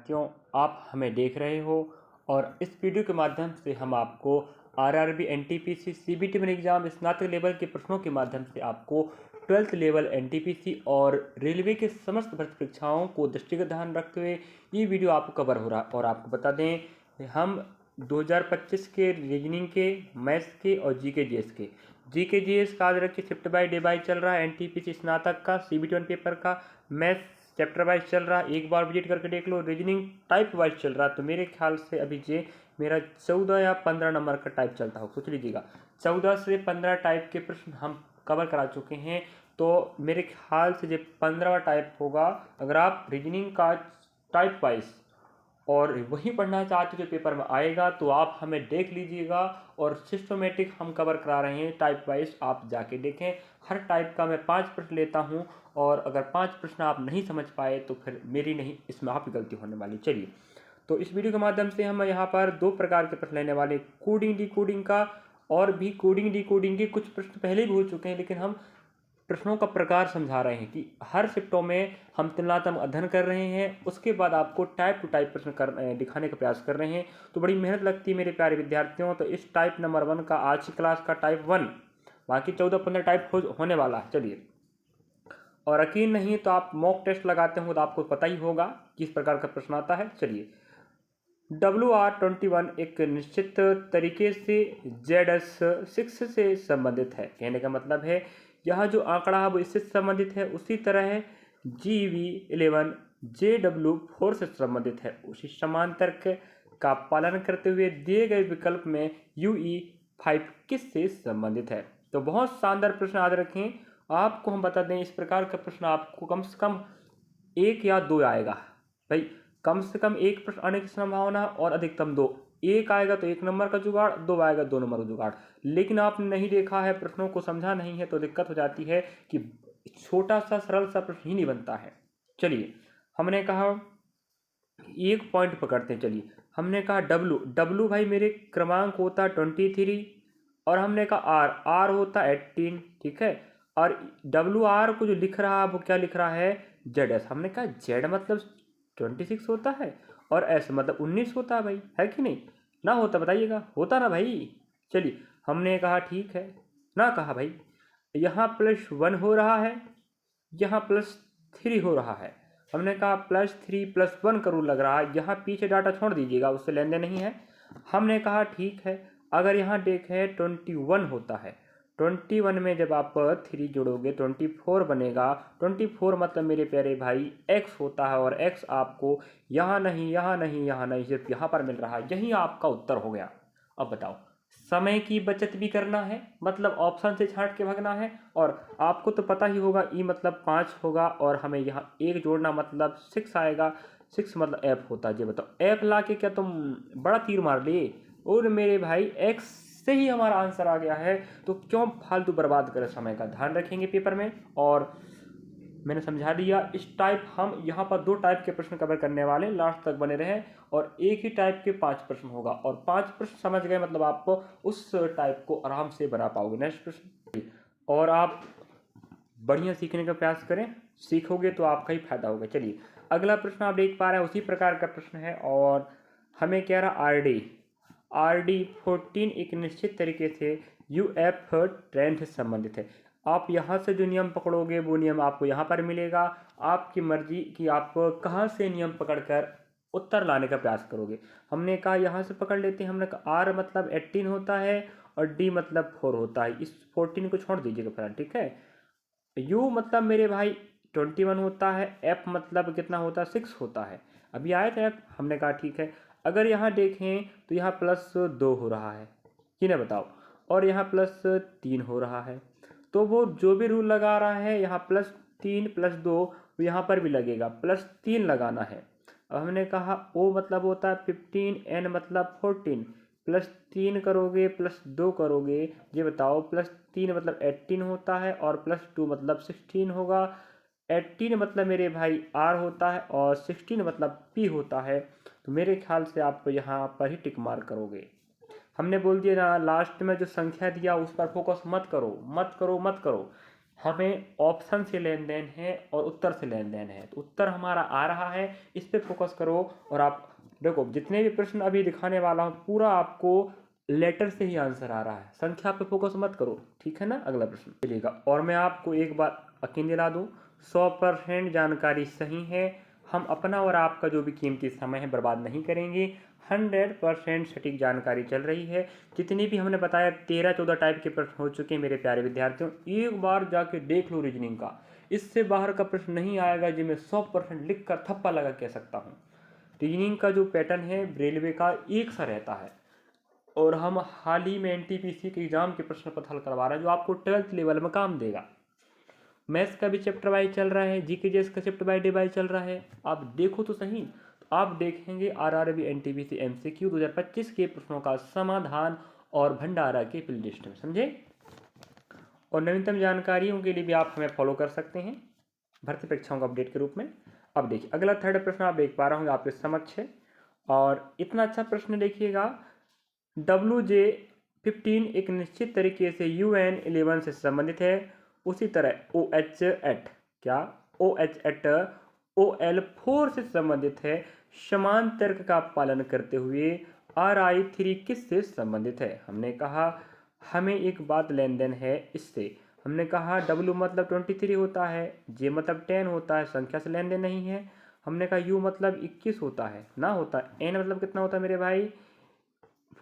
विद्यार्थियों, आप हमें देख रहे हो और इस वीडियो के माध्यम से हम आपको RRB, NTPC, CBT main exam स्नातक लेवल के प्रश्नों के माध्यम से आपको 12th लेवल एनटीपीसी और रेलवे के समस्त भर्ती परीक्षाओं को दृष्टिगत ध्यान रखते हुए ये वीडियो आपको कवर हो रहा है। और आपको बता दें, हम 2025 के रीजनिंग के, मैथ्स के और जीके जीएस का याद रखिए शिफ्ट बाय डे बाय चल रहा है। एनटीपीसी स्नातक का सीबीटी 1 पेपर का मैथ्स चैप्टर वाइज चल रहा है, एक बार विजिट करके देख लो। रीजनिंग टाइप वाइज चल रहा है, तो मेरे ख्याल से अभी जे मेरा 14 या 15 नंबर का टाइप चलता हो, सोच लीजिएगा। 14 से 15 टाइप के प्रश्न हम कवर करा चुके हैं, तो मेरे ख्याल से जो 15वां टाइप होगा। अगर आप रीजनिंग का टाइप वाइज और वही पढ़ना चाहते हो जो पेपर में आएगा, तो आप हमें देख लीजिएगा। और सिस्टमेटिक हम कवर करा रहे हैं टाइप वाइज, आप जाके देखें। हर टाइप का मैं 5 प्रश्न लेता हूं, और अगर 5 प्रश्न आप नहीं समझ पाए तो फिर मेरी नहीं, इसमें आपकी गलती होने वाली। चलिए, तो इस वीडियो के माध्यम से हम यहाँ पर 2 प्रकार के प्रश्न लेने वाले, कोडिंग डिकोडिंग का, और भी कोडिंग डिकोडिंग के कुछ प्रश्न पहले भी हो चुके हैं, लेकिन हम प्रश्नों का प्रकार समझा रहे हैं कि हर शिफ्टों में हम तुलनात्मक अध्ययन कर रहे हैं, उसके बाद आपको टाइप टू टाइप प्रश्न दिखाने का प्रयास कर रहे हैं। तो बड़ी मेहनत लगती है मेरे प्यारे विद्यार्थियों। तो इस टाइप नंबर 1 का आज की क्लास का टाइप 1, बाकी 14-15 टाइप होने वाला है। चलिए, और यकीन नहीं तो आप मॉक टेस्ट लगाते हो तो आपको पता ही होगा किस प्रकार का प्रश्न आता है। चलिए, WR21 एक निश्चित तरीके से ZS6 से संबंधित है। कहने का मतलब है यह जो आंकड़ा है वो इससे संबंधित है, उसी तरह GV11 JW4 से संबंधित है। उसी समान तर्क का पालन करते हुए दिए गए विकल्प में UE5 किस से संबंधित है। तो बहुत शानदार प्रश्न याद रखें। आपको हम बता दें, इस प्रकार का प्रश्न आपको कम से कम 1 या 2 आएगा भाई। कम से कम 1 प्रश्न आने की संभावना और अधिकतम 2। 1 आएगा तो 1 नंबर का जुगाड़, 2 आएगा 2 नंबर का जुगाड़। लेकिन आपने नहीं देखा है, प्रश्नों को समझा नहीं है, तो दिक्कत हो जाती है कि छोटा सा सरल सा प्रश्न ही नहीं बनता है। चलिए, हमने कहा एक पॉइंट पकड़ते हैं। चलिए, हमने कहा डब्लू भाई मेरे क्रमांक होता 23, और हमने कहा आर होता 18, ठीक है। और WR को जो लिख रहा है वो क्या लिख रहा है, ZS। हमने कहा Z मतलब 26 होता है और S मतलब 19 होता है भाई, है कि नहीं? ना होता बताइएगा, होता ना भाई। चलिए, हमने कहा ठीक है, ना कहा भाई यहाँ +1 हो रहा है, यहाँ +3 हो रहा है। हमने कहा +3 +1 का रूल लग रहा है। यहाँ पीछे डाटा छोड़ दीजिएगा, उससे लेन देन नहीं है। हमने कहा ठीक है, अगर यहाँ देखें 21 होता है, 21 में जब आप 3 जोड़ोगे 24 बनेगा। 24 मतलब मेरे प्यारे भाई x होता है, और x आपको यहाँ नहीं, यहाँ नहीं, यहाँ नहीं, सिर्फ यहाँ पर मिल रहा है। यही आपका उत्तर हो गया। अब बताओ, समय की बचत भी करना है, मतलब ऑप्शन से छांट के भागना है। और आपको तो पता ही होगा ई मतलब 5 होगा, और हमें यहाँ 1 जोड़ना मतलब 6 आएगा। 6 मतलब f होता है। जी बताओ, f ला के क्या तुम बड़ा तीर मार लिए? और मेरे भाई x से ही हमारा आंसर आ गया है, तो क्यों फालतू बर्बाद करें समय का। ध्यान रखेंगे पेपर में। और मैंने समझा दिया। इस टाइप हम यहाँ पर 2 टाइप के प्रश्न कवर करने वाले, लास्ट तक बने रहे। और एक ही टाइप के 5 प्रश्न होगा, और 5 प्रश्न समझ गए मतलब आप उस टाइप को आराम से बना पाओगे। नेक्स्ट प्रश्न, और आप बढ़िया सीखने का प्रयास करें, सीखोगे तो आपका ही फायदा होगा। चलिए, अगला प्रश्न आप देख पा रहे हैं, उसी प्रकार का प्रश्न है, और हमें कह रहा RD14 एक निश्चित तरीके से UF10 से संबंधित है। आप यहाँ से जो नियम पकड़ोगे वो नियम आपको यहाँ पर मिलेगा। आपकी मर्जी कि आप कहाँ से नियम पकड़कर उत्तर लाने का प्रयास करोगे। हमने कहा यहाँ से पकड़ लेते हैं। हमने कहा R मतलब 18 होता है, और D मतलब 4 होता है। इस 14 को छोड़ दीजिएगा फिलहाल, ठीक है। U मतलब मेरे भाई 21 होता है, F मतलब कितना होता है, 6 होता है। अभी आया था F, हमने कहा ठीक है। अगर यहाँ देखें तो यहाँ +2 हो रहा है, कि ना बताओ, और यहाँ +3 हो रहा है। तो वो जो भी रूल लगा रहा है, यहाँ +3 +2 यहाँ पर भी लगेगा, +3 लगाना है। अब हमने कहा O मतलब होता है 15, N मतलब 14, +3 करोगे +2 करोगे, ये बताओ, +3 मतलब 18 होता है, और +2 मतलब 16 होगा। 18 मतलब मेरे भाई R होता है, और 16 मतलब P होता है। तो मेरे ख्याल से आप यहाँ पर ही टिक मार करोगे। हमने बोल दिया ना, लास्ट में जो संख्या दिया उस पर फोकस मत करो, मत करो, मत करो। हमें ऑप्शन से लेन देन है और उत्तर से लेन देन है, तो उत्तर हमारा आ रहा है, इस पे फोकस करो। और आप देखो जितने भी प्रश्न अभी दिखाने वाला हूँ पूरा आपको लेटर से ही आंसर आ रहा है, संख्या पे फोकस मत करो, ठीक है ना। अगला प्रश्न चलिएगा, और मैं आपको एक बात यकीन दिला दूँ, 100% जानकारी सही है। हम अपना और आपका जो भी कीमती समय है बर्बाद नहीं करेंगे। 100% सटीक जानकारी चल रही है। जितनी भी हमने बताया 13-14 टाइप के प्रश्न हो चुके हैं मेरे प्यारे विद्यार्थियों, एक बार जाके देख लो रीजनिंग का, इससे बाहर का प्रश्न नहीं आएगा जिसमें 100% लिख कर थप्पा लगा कह सकता हूँ। रीजनिंग का जो पैटर्न है रेलवे का एक सा रहता है, और हम हाल ही में एनटीपीसी के एग्जाम के प्रश्न पत्र हल करवा रहे हैं जो आपको 12th लेवल में काम देगा। मैथ्स का भी चैप्टर वाइज चल रहा है, जीके जेएस का चैप्टर बाय डे वाइज चल रहा है, आप देखो तो सही। तो आप देखेंगे आरआरबी एनटीपीसी एमसीक्यू 2025 के प्रश्नों का समाधान और भंडारा के प्ले लिस्ट में, समझे। और नवीनतम जानकारियों के लिए भी आप हमें फॉलो कर सकते हैं भर्ती परीक्षाओं का अपडेट के रूप में। अब देखिए अगला थर्ड प्रश्न आप देख पा रहे होंगे आपके समक्ष है, और इतना अच्छा प्रश्न देखिएगा। WJ15 एक निश्चित तरीके से UN11 से संबंधित है, उसी तरह OH8 क्या OH8 OL4 से संबंधित है। समान तर्क का पालन करते हुए RI3 किससे संबंधित है। हमने कहा हमें एक बात लेन देन है इससे। हमने कहा W मतलब 23 होता है, J मतलब 10 होता है, संख्या से लेन देन नहीं है। हमने कहा U मतलब 21 होता है, ना होता है। N मतलब कितना होता है मेरे भाई,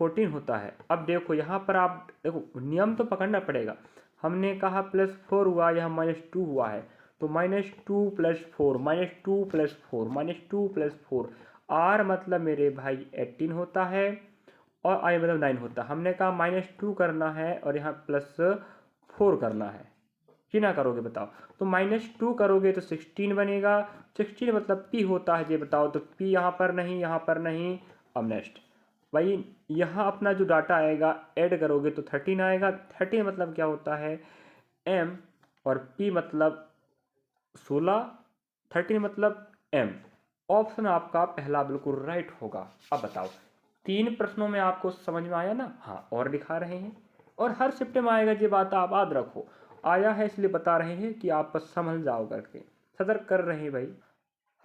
14 होता है। अब देखो यहाँ पर आप देखो नियम तो पकड़ना पड़ेगा। हमने कहा +4 हुआ, यहाँ -2 हुआ है, तो -2 + 4 -2 + 4 -2 + 4 R मतलब मेरे भाई 18 होता है, और I मतलब 9 होता है। हमने कहा -2 करना है और यहाँ +4 करना है, कि ना करोगे बताओ। तो -2 करोगे तो 16 बनेगा, 16 मतलब P होता है, ये बताओ। तो P यहाँ पर नहीं, यहाँ पर नहीं। अब नेक्स्ट भाई यहाँ अपना जो डाटा आएगा ऐड करोगे तो 13 आएगा। 13 मतलब क्या होता है M, और P मतलब 16, 13 मतलब M। ऑप्शन आपका पहला बिल्कुल राइट होगा। अब बताओ 3 प्रश्नों में आपको समझ में आया ना। हाँ, और दिखा रहे हैं, और हर शिफ्ट में आएगा, ये बात आप याद रखो। आया है इसलिए बता रहे हैं कि आप बस समझ जाओ करके, सतर्क कर रहे हैं भाई।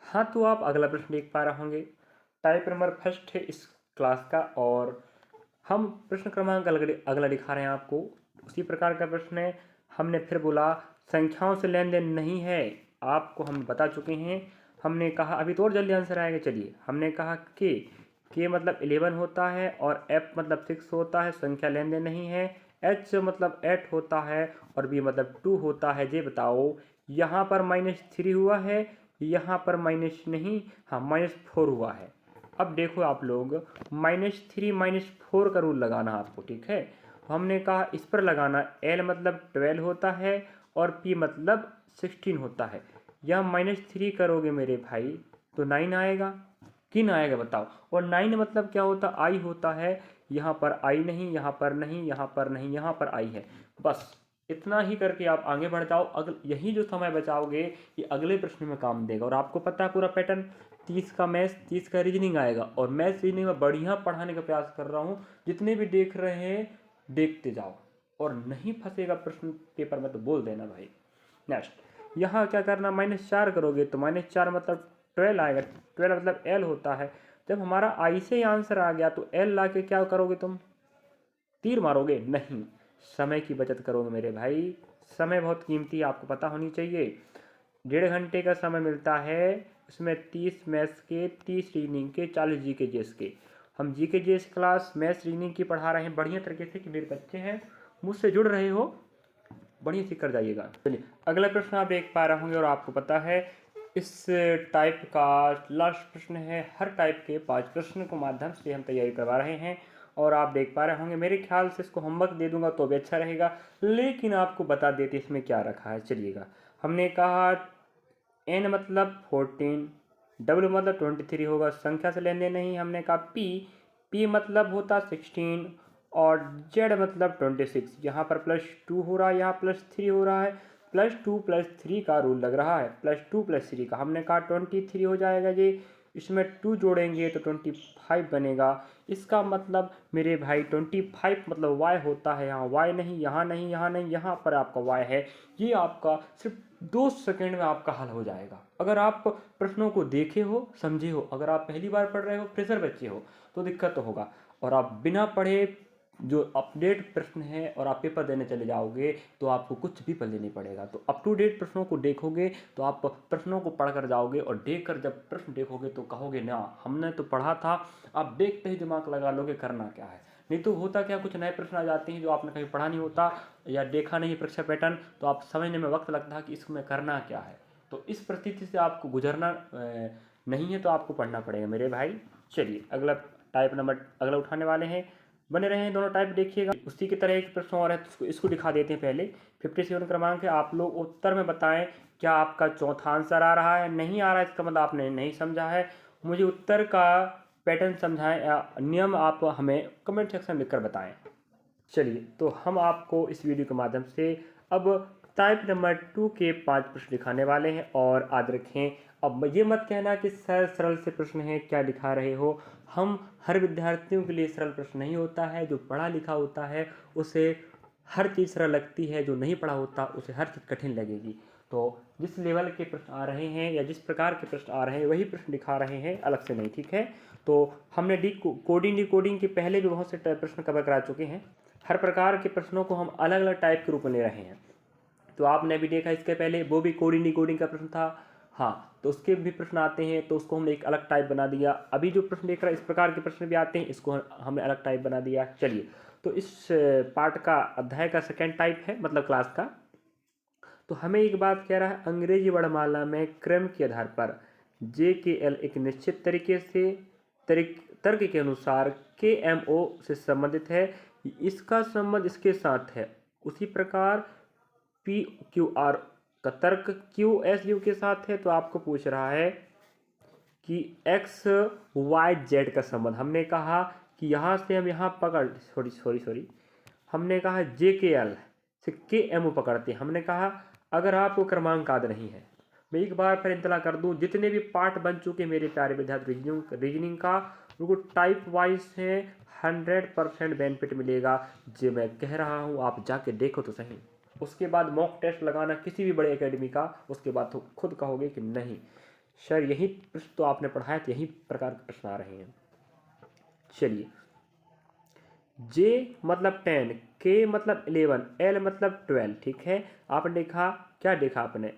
हाँ, तो आप अगला प्रश्न देख पा रहे होंगे, टाइप नंबर फर्स्ट है इस क्लास का, और हम प्रश्न क्रमांक अगला दिखा रहे हैं आपको। उसी प्रकार का प्रश्न है। हमने फिर बोला संख्याओं से लेन देन नहीं है, आपको हम बता चुके हैं। हमने कहा अभी तो और जल्दी आंसर आएगा, चलिए। हमने कहा के मतलब 11 होता है, और F मतलब 6 होता है, संख्या लेन देन नहीं है। H मतलब 8 होता है, और B मतलब 2 होता है। ये बताओ यहाँ पर -3 हुआ है, यहाँ पर माइनस नहीं, हाँ -4 हुआ है। अब देखो आप लोग -3 -4 का रूल लगाना आपको, ठीक है। हमने कहा इस पर लगाना, L मतलब 12 होता है, और P मतलब 16 होता है। यह -3 करोगे मेरे भाई तो 9 आएगा, किन आएगा बताओ। और 9 मतलब क्या होता, I होता है। यहाँ पर I नहीं, यहाँ पर नहीं, यहाँ पर नहीं, यहाँ पर I है। बस इतना ही करके आप आगे बढ़ जाओ। यही जो समय बचाओगे ये अगले प्रश्न में काम देगा। और आपको पता है पूरा पैटर्न, 30 का मैथ्स, 30 का रीजनिंग आएगा। और मैथ्स रीजनिंग में बढ़िया पढ़ाने का प्रयास कर रहा हूँ, जितने भी देख रहे हैं देखते जाओ, और नहीं फंसेगा प्रश्न पेपर में तो बोल देना भाई। नेक्स्ट यहाँ क्या करना, -4 करोगे तो -4 मतलब 12 आएगा। 12 मतलब L होता है। जब हमारा I से ही आंसर आ गया तो L ला के क्या करोगे तुम, तीर मारोगे नहीं, समय की बचत करोगे मेरे भाई। समय बहुत कीमती है, आपको पता होनी चाहिए। 1.5 घंटे का समय मिलता है, उसमें 30 मैथ्स के, 30 रीजनिंग के, 40 जीके जेएस के। हम GK JS class maths reasoning की पढ़ा रहे हैं बढ़िया तरीके से, कि मेरे बच्चे हैं मुझसे जुड़ रहे हो, बढ़िया सीख कर जाइएगा। चलिए अगला प्रश्न आप देख पा रहे होंगे, और आपको पता है इस टाइप का लास्ट प्रश्न है। हर टाइप के 5 प्रश्न को माध्यम से हम तैयारी करवा रहे हैं, और आप देख पा रहे होंगे। मेरे ख्याल से इसको होमवर्क दे दूंगा तो भी अच्छा रहेगा, लेकिन आपको बता देते इसमें क्या रखा है। चलिएगा, हमने कहा N मतलब 14, W मतलब 23 होगा, संख्या से लेन देन नहीं। हमने कहा P मतलब होता 16, और Z मतलब 26। यहाँ पर +2 हो रहा है, यहाँ +3 हो रहा है। +2 + 3 का रूल लग रहा है, +2 + 3 का। हमने कहा 23 हो जाएगा जी, इसमें 2 जोड़ेंगे तो 25 बनेगा। इसका मतलब मेरे भाई 25 मतलब y होता है, यहाँ y नहीं, यहाँ नहीं, यहाँ नहीं, यहाँ पर आपका y है। ये आपका सिर्फ 2 सेकंड में आपका हल हो जाएगा। अगर आप प्रश्नों को देखे हो, समझे हो, अगर आप पहली बार पढ़ रहे हो, फ्रेशर बच्चे हो, तो दिक्कत तो होगा। और आप बिना पढ़े जो अपडेट प्रश्न है और आप पेपर देने चले जाओगे तो आपको कुछ भी पढ़ने नहीं पड़ेगा। तो अप टू डेट प्रश्नों को देखोगे तो आप प्रश्नों को पढ़ कर जाओगे, और देख कर जब प्रश्न देखोगे तो कहोगे ना हमने तो पढ़ा था। आप देखते ही दिमाग लगा लोगे करना क्या है। नहीं तो होता क्या, कुछ नए प्रश्न आ जाते हैं जो आपने कहीं पढ़ा नहीं होता या देखा नहीं परीक्षा पैटर्न, तो आप समझने में वक्त लगता है कि इसमें करना क्या है। तो इस परिस्थिति से आपको गुजरना नहीं है, तो आपको पढ़ना पड़ेगा मेरे भाई। चलिए अगला टाइप नंबर अगला उठाने वाले हैं, बने रहे हैं दोनों टाइप देखिएगा। उसी की तरह एक प्रश्न और है, तो इसको दिखा देते हैं पहले। 57 क्रमांक है, आप लोग उत्तर में बताएं क्या आपका चौथा आंसर आ रहा है। नहीं आ रहा है इसका मतलब आपने नहीं समझा है। मुझे उत्तर का पैटर्न समझाएं या नियम आप हमें कमेंट सेक्शन में लिखकर बताएं। चलिए तो हम आपको इस वीडियो के माध्यम से अब टाइप नंबर 2 के 5 प्रश्न दिखाने वाले हैं। और याद रखें, अब ये मत कहना कि सर सरल से प्रश्न है क्या दिखा रहे हो। हम हर विद्यार्थियों के लिए सरल प्रश्न नहीं होता है। जो पढ़ा लिखा होता है उसे हर चीज़ सरल लगती है, जो नहीं पढ़ा होता उसे हर चीज़ कठिन लगेगी। तो जिस लेवल के प्रश्न आ रहे हैं या जिस प्रकार के प्रश्न आ रहे हैं वही प्रश्न दिखा रहे हैं, अलग से नहीं, ठीक है। तो हमने कोडिंग के पहले भी बहुत से प्रश्न कवर करा चुके हैं। हर प्रकार के प्रश्नों को हम अलग अलग टाइप के रूप में ले रहे हैं। तो आपने भी देखा इसके पहले वो भी कोडिंग का प्रश्न था। हाँ, तो उसके भी प्रश्न आते हैं तो उसको हमने एक अलग टाइप बना दिया। अभी जो प्रश्न देख रहा है इस प्रकार के प्रश्न भी आते हैं, इसको हमने अलग टाइप बना दिया। चलिए तो इस पार्ट का अध्याय का सेकेंड टाइप है, मतलब क्लास का। तो हमें एक बात कह रहा है, अंग्रेजी वर्णमाला में क्रम के आधार पर JKL एक निश्चित तरीके से तर्क के अनुसार KMO से संबंधित है। इसका संबंध इसके साथ है। उसी प्रकार PQR का तर्क QSU के साथ है। तो आपको पूछ रहा है कि XYZ का संबंध, हमने कहा कि यहाँ से हम यहाँ पकड़ सॉरी हमने कहा JKL से KMO पकड़ते हैं। हमने कहा अगर आपको क्रमांक याद नहीं है, मैं एक बार फिर इंतला कर दूं, जितने भी पार्ट बन चुके मेरे प्यारे विद्यार्थी रीजनिंग का, उनको टाइप वाइज है 100% बेनिफिट मिलेगा। जो मैं कह रहा हूँ आप जाके देखो तो सही। उसके बाद मॉक टेस्ट लगाना किसी भी बड़े एकेडमी का, उसके बाद तो खुद कहोगे कि नहीं सर यही प्रश्न तो आपने पढ़ाया तो यही प्रकार के प्रश्न आ रहे हैं। चलिए, J मतलब 10, K मतलब 11, L मतलब 12, ठीक है। आपने देखा, क्या देखा आपने,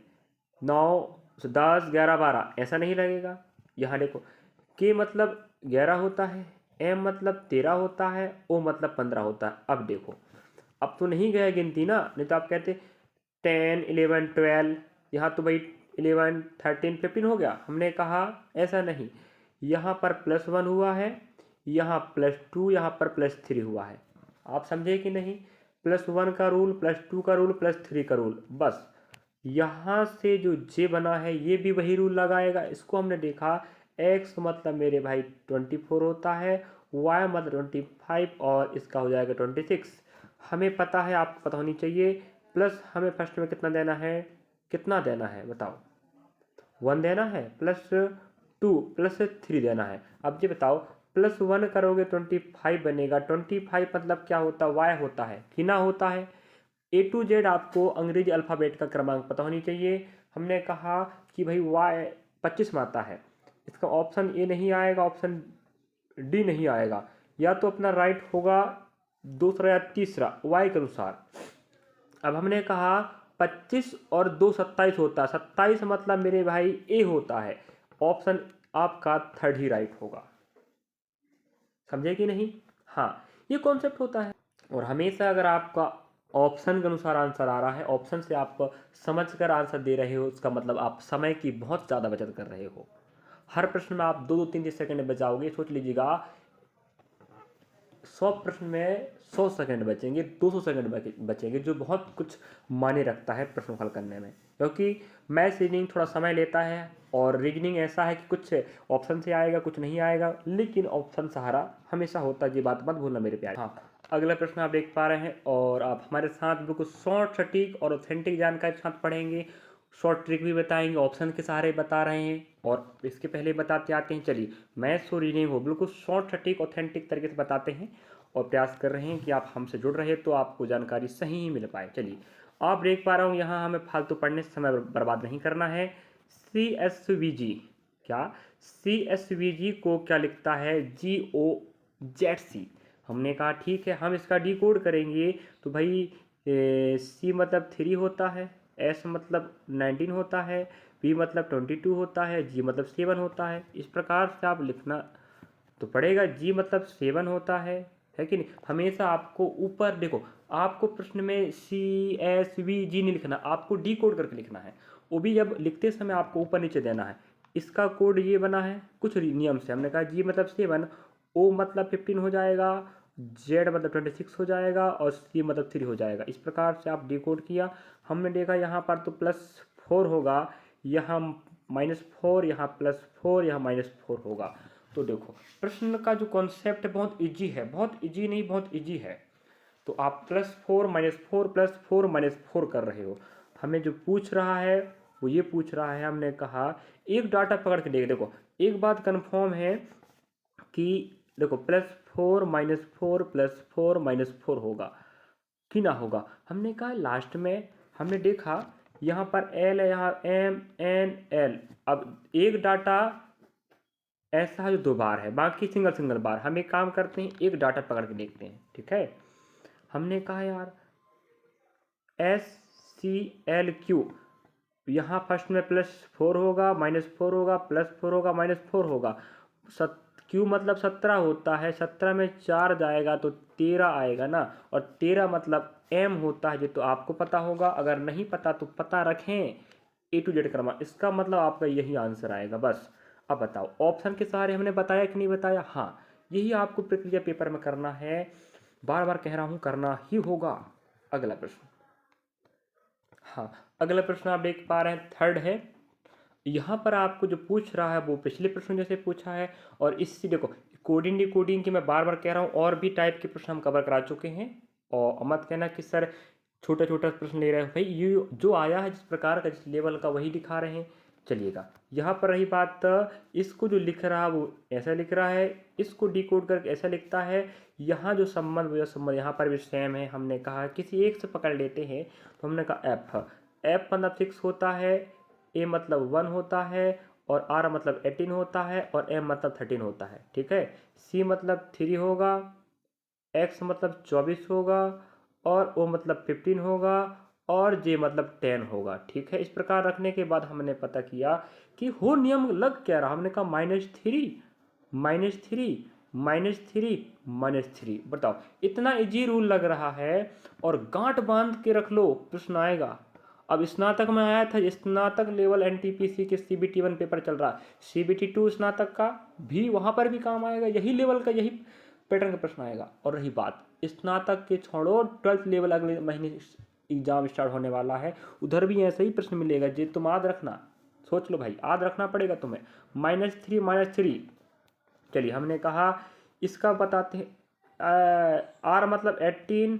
9 10 11 12, ऐसा नहीं लगेगा। यहाँ देखो K मतलब 11 होता है, M मतलब 13 होता है, O मतलब 15 होता है। अब देखो, अब तो नहीं गया गिनती ना, नहीं तो आप कहते 10 11 12, यहाँ तो भाई 11 13 15 हो गया। हमने कहा ऐसा नहीं, यहाँ पर +1 हुआ है, यहाँ +2, यहाँ पर +3 हुआ है। आप समझे कि नहीं, +1 का रूल, +2 का रूल, +3 का रूल, बस यहाँ से जो J बना है ये भी वही रूल लगाएगा। इसको हमने देखा, X मतलब मेरे भाई 24 होता है, Y मतलब 25 और इसका हो जाएगा 26। हमें पता है, आपको पता होनी चाहिए। प्लस हमें फर्स्ट में कितना देना है, बताओ, 1 देना है, +2 +3 देना है। अब ये बताओ, +1 करोगे 25 बनेगा। 25 मतलब क्या होता है, Y होता है कि ना होता है। A to Z आपको अंग्रेजी अल्फ़ाबेट का क्रमांक पता होनी चाहिए। हमने कहा कि भाई Y 25 में आता है, इसका ऑप्शन A नहीं आएगा, ऑप्शन D नहीं आएगा, या तो अपना राइट होगा दूसरा या तीसरा Y के अनुसार। अब हमने कहा 25 और 2 27 होता है, 27 मतलब मेरे भाई A होता है, ऑप्शन आपका थर्ड ही राइट होगा। समझे कि नहीं। हाँ, ये कॉन्सेप्ट होता है। और हमेशा अगर आपका ऑप्शन के अनुसार आंसर आ रहा है, ऑप्शन से आप समझ कर आंसर दे रहे हो, उसका मतलब आप समय की बहुत ज़्यादा बचत कर रहे हो। हर प्रश्न में आप 2-2 3-3 सेकंड बचाओगे। सोच लीजिएगा 100 प्रश्न में 100 सेकंड बचेंगे, 200 सेकंड बचेंगे, जो बहुत कुछ मायने रखता है प्रश्न हल करने में। क्योंकि मैथ्स रीजनिंग थोड़ा समय लेता है, और रीजनिंग ऐसा है कि कुछ ऑप्शन से आएगा, कुछ नहीं आएगा, लेकिन ऑप्शन सहारा हमेशा होता है। ये बात मत भूलना मेरे प्यारे। हाँ, अगला प्रश्न आप देख पा रहे हैं, और आप हमारे साथ बिल्कुल शॉर्ट, सटीक और ऑथेंटिक जानकारी के साथ पढ़ेंगे। शॉर्ट ट्रिक भी बताएंगे, ऑप्शन के सहारे बता रहे हैं, और इसके पहले बताते आते हैं। चलिए, मैथ्स और रीजनिंग हो बिल्कुल शॉर्ट सटीक ऑथेंटिक तरीके से बताते हैं, और प्रयास कर रहे हैं कि आप हमसे जुड़ रहे तो आपको जानकारी सही ही मिल पाए। चलिए, आप देख पा रहा हूँ यहाँ हमें फालतू पढ़ने से समय बर्बाद नहीं करना है। CSVG, क्या CSVG को क्या लिखता है? GOZC। हमने कहा ठीक है, हम इसका डिकोड करेंगे तो भाई C मतलब 3 होता है, S मतलब 19 होता है, P मतलब 22 होता है, G मतलब 7 होता है। इस प्रकार से आप लिखना तो पड़ेगा। G मतलब 7 होता है कि नहीं? हमेशा आपको ऊपर देखो, आपको प्रश्न में CSVG नहीं लिखना, आपको डी कोड करके लिखना है। वो भी जब लिखते समय आपको ऊपर नीचे देना है। इसका कोड ये बना है कुछ नियम से। हमने कहा G मतलब 7, O मतलब 15 हो जाएगा, Z मतलब 26 हो जाएगा, और C मतलब 3 हो जाएगा। इस प्रकार से आप डिकोड किया। हमने देखा यहाँ पर तो +4 होगा, यहाँ -4, यहाँ +4, यहाँ -4 होगा। तो देखो, प्रश्न का जो कॉन्सेप्ट बहुत इजी है, बहुत इजी नहीं, बहुत इजी है। तो आप +4 -4 +4 -4 कर रहे हो। हमें जो पूछ रहा है वो ये पूछ रहा है, हमने कहा एक डाटा पकड़ के देखो, एक बात कन्फर्म है कि देखो +4 -4 +4 -4 होगा कि ना होगा। हमने कहा लास्ट में हमने देखा यहाँ पर L है, यहाँ M N L। अब एक डाटा ऐसा है जो 2 बार है, बाकी सिंगल सिंगल बार। हम एक काम करते हैं, एक डाटा पकड़ के देखते हैं, ठीक है। हमने कहा यार SCLQ, यहाँ फर्स्ट में +4 होगा, -4 होगा, +4 होगा, -4 होगा। Q मतलब 17 होता है, 17 में 4 जाएगा तो 13 आएगा ना, और 13 मतलब M होता है। ये तो आपको पता होगा, अगर नहीं पता तो पता रखें, A to Z क्रम। इसका मतलब आपका यही आंसर आएगा बस। अब बताओ, ऑप्शन के सहारे हमने बताया कि नहीं बताया? हाँ, यही आपको प्रक्रिया पेपर में करना है, बार बार कह रहा हूँ, करना ही होगा। अगला प्रश्न, हाँ, अगला प्रश्न आप देख पा रहे हैं, थर्ड है। यहाँ पर आपको जो पूछ रहा है वो पिछले प्रश्न जैसे पूछा है, और इससे देखो कोडिंग डिकोडिंग की मैं बार बार कह रहा हूँ, और भी टाइप के प्रश्न हम कवर करा चुके हैं। और मत कहना कि सर छोटा छोटा प्रश्न ले रहे हो, भाई ये जो आया है जिस प्रकार का, जिस लेवल का, वही दिखा रहे हैं। चलिएगा, यहाँ पर रही बात, इसको जो लिख रहा है वो ऐसा लिख रहा है, इसको डिकोड करके ऐसा लिखता है। यहाँ जो संबंध वो संबंध यहाँ पर भी सेम है। हमने कहा किसी एक से पकड़ लेते हैं, तो हमने कहा एफ मतलब 6 होता है, A मतलब 1 होता है, और R मतलब 18 होता है, और M मतलब 13 होता है, ठीक है। C मतलब 3 होगा, X मतलब 24 होगा, और O मतलब 15 होगा, और J मतलब 10 होगा, ठीक है। इस प्रकार रखने के बाद हमने पता किया कि हो नियम लग क्या रहा। हमने कहा -3 -3 -3 -3। बताओ, इतना इजी रूल लग रहा है, और गांठ बांध के रख लो, प्रश्न आएगा। अब स्नातक में आया था, स्नातक लेवल NTPC के CBT 1 पेपर चल रहा है, CBT 2 स्नातक का भी, वहाँ पर भी काम आएगा, यही लेवल का, यही पैटर्न का प्रश्न आएगा। और रही बात स्नातक के, छोड़ो 12th लेवल, अगले महीने एग्जाम स्टार्ट होने वाला है, उधर भी ऐसे ही प्रश्न मिलेगा। जी तुम याद रखना, सोच लो भाई, याद रखना पड़ेगा तुम्हें। -3 -3। चलिए, हमने कहा इसका बताते हैं। R मतलब 18,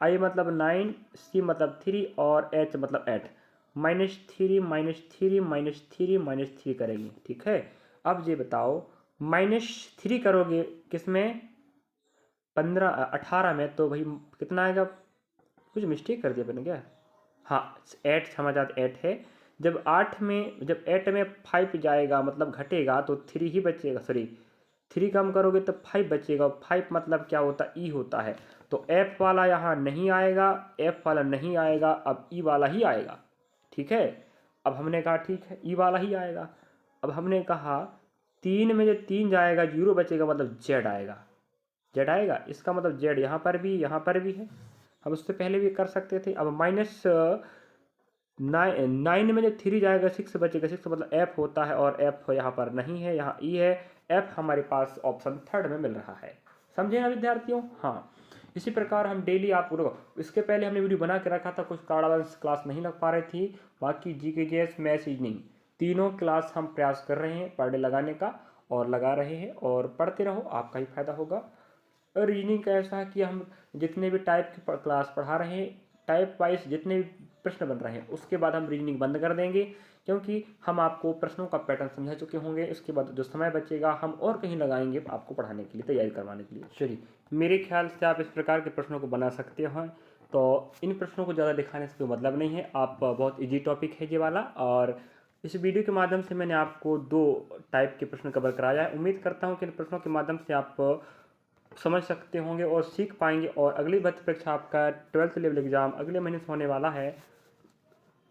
I मतलब 9, C मतलब 3, और H मतलब 8। -3 -3 -3 -3 करेंगे, ठीक है। अब ये बताओ, -3 करोगे किसमें? 18 में, तो भाई कितना आएगा? कुछ मिस्टेक कर दिया मैंने क्या? हाँ, 8 समझ आते, 8 है। जब 8 में 5 जाएगा मतलब घटेगा, तो 3 ही बचेगा, सॉरी 3 कम करोगे तो 5 बचेगा। 5 मतलब क्या होता है? ई होता है। तो F वाला यहाँ नहीं आएगा, F वाला नहीं आएगा, अब ई वाला ही आएगा, ठीक है। अब हमने कहा ठीक है, ई वाला ही आएगा। अब हमने कहा 3 में जब 3 जाएगा, 0 बचेगा, मतलब Z आएगा, Z आएगा। इसका मतलब Z यहाँ पर भी है। हम उससे पहले भी कर सकते थे। अब -9 में जब 3 जाएगा, 6 बचेगा, 6 मतलब F होता है, और F यहाँ पर नहीं है, यहाँ E है। F हमारे पास ऑप्शन थर्ड में मिल रहा है। समझे ना विद्यार्थियों? हाँ, इसी प्रकार हम डेली आपको देखो, इसके पहले हमने वीडियो बना के रखा था, कुछ कारणवश क्लास नहीं लग पा रही थी। बाकी GK मैथ्स रीजनिंग तीनों क्लास हम प्रयास कर रहे हैं पर डे लगाने का, और लगा रहे हैं, और पढ़ते रहो, आपका ही फायदा होगा। रीजनिंग का ऐसा है कि हम जितने भी टाइप की क्लास पढ़ा रहे हैं, टाइप वाइज जितने प्रश्न बन रहे हैं, उसके बाद हम रीजनिंग बंद कर देंगे, क्योंकि हम आपको प्रश्नों का पैटर्न समझा चुके होंगे। उसके बाद जो समय बचेगा हम और कहीं लगाएंगे आपको पढ़ाने के लिए, तैयारी करवाने के लिए। चलिए, मेरे ख्याल से आप इस प्रकार के प्रश्नों को बना सकते हैं। तो इन प्रश्नों को ज़्यादा दिखाने से कोई मतलब नहीं है, आप बहुत ईजी टॉपिक है ये वाला। और इस वीडियो के माध्यम से मैंने आपको 2 टाइप के प्रश्न कवर कराया है। उम्मीद करता हूँ कि इन प्रश्नों के माध्यम से आप समझ सकते होंगे और सीख पाएंगे। और अगली भर्ती परीक्षा आपका 12th लेवल एग्जाम अगले महीने से होने वाला है,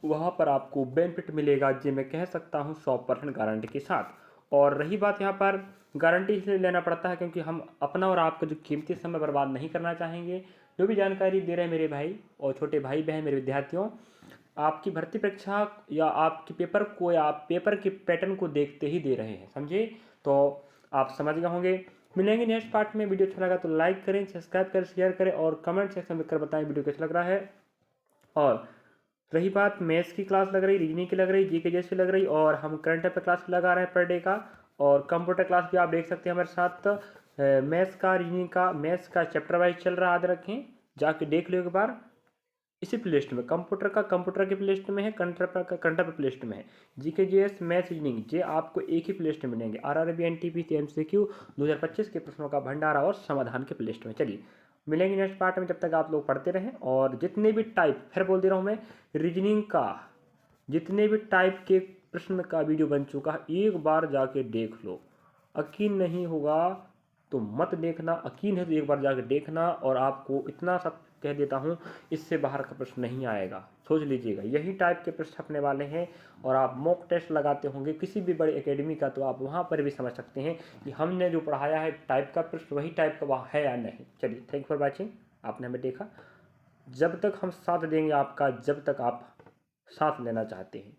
वहाँ पर आपको बेनिफिट मिलेगा, जो मैं कह सकता हूँ 100% गारंटी के साथ। और रही बात, यहाँ पर गारंटी इसलिए लेना पड़ता है क्योंकि हम अपना और आपका जो कीमती समय बर्बाद नहीं करना चाहेंगे। जो भी जानकारी दे रहे हैं मेरे भाई और छोटे भाई बहन मेरे विद्यार्थियों, आपकी भर्ती परीक्षा या आपके पेपर को या आप पेपर के पैटर्न को देखते ही दे रहे हैं, समझे? तो आप समझ गए होंगे। मिलेंगे नेक्स्ट पार्ट में। वीडियो अच्छा लगा तो लाइक करें, सब्सक्राइब करें, शेयर करें और कमेंट सेक्शन में कर बताएं वीडियो कैसा लग रहा है। और रही बात, मैथ्स की क्लास लग रही, रीजनिंग की लग रही, जीके जैसी लग रही, और हम करंट अफेयर क्लास लगा रहे हैं पर डे का, और कंप्यूटर क्लास भी आप देख सकते हैं हमारे साथ। मैथ्स का, रीजनिंग का, मैथ्स का चैप्टर वाइज चल रहा है, याद रखें, जाके देख लो एक बार। इसी प्लेलिस्ट में कंप्यूटर का कंप्यूटर के प्लेलिस्ट में है, करंट अफेयर का करंट अफेयर प्लेलिस्ट में है, जीके जीएस मैथ्स रीजनिंग ये आपको एक ही प्लेलिस्ट में मिलेंगे। आरआरबी एनटीपीसी एमसीक्यू 2025 के प्रश्नों का भंडारा और समाधान के प्लेलिस्ट में। चलिए, मिलेंगे नेक्स्ट पार्ट में। जब तक आप लोग पढ़ते रहें, और जितने भी टाइप, फिर बोल दे रहा हूँ मैं, रीजनिंग का जितने भी टाइप के प्रश्न का वीडियो बन चुका है, एक बार जाके देख लो। यकीन नहीं होगा तो मत देखना, यकीन है तो एक बार जाके देखना। और आपको इतना सब कह देता हूँ, इससे बाहर का प्रश्न नहीं आएगा, सोच लीजिएगा। यही टाइप के प्रश्न छपने वाले हैं। और आप मॉक टेस्ट लगाते होंगे किसी भी बड़ी एकेडमी का, तो आप वहाँ पर भी समझ सकते हैं कि हमने जो पढ़ाया है टाइप का प्रश्न वही टाइप का वहाँ है या नहीं। चलिए, थैंक फॉर वॉचिंग। आपने हमें देखा। जब तक हम साथ देंगे आपका, जब तक आप साथ लेना चाहते हैं।